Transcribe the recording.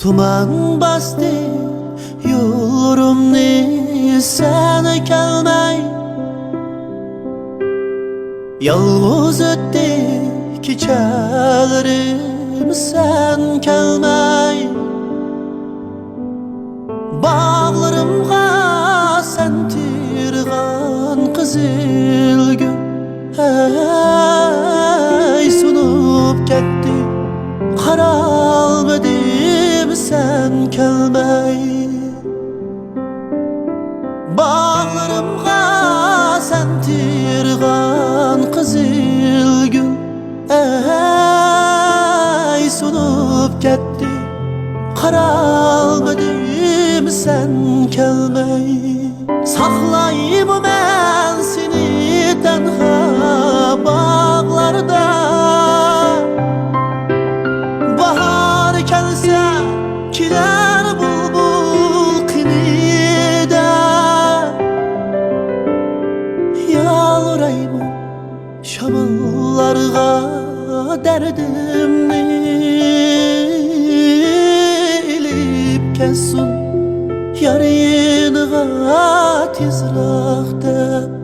Tuman bastı yollarımni sen kelmey. Yalğız ötdi kechelerim sen kelmey. Bağlarımga sen tirgan kızıl gül hey sunup ketdi. Qaralmadım sen kelmey. Bağlarımga sen tirgan kızıl gül ey sunup ketdi. Qaralmadım sen kelmey. Saklayayım ben seni tenha bağlarda. Bahar kelse kiler bulbul kinide. Yalvarayım şamallarga derdimni ilip kessun. Yarınıga tezraq dep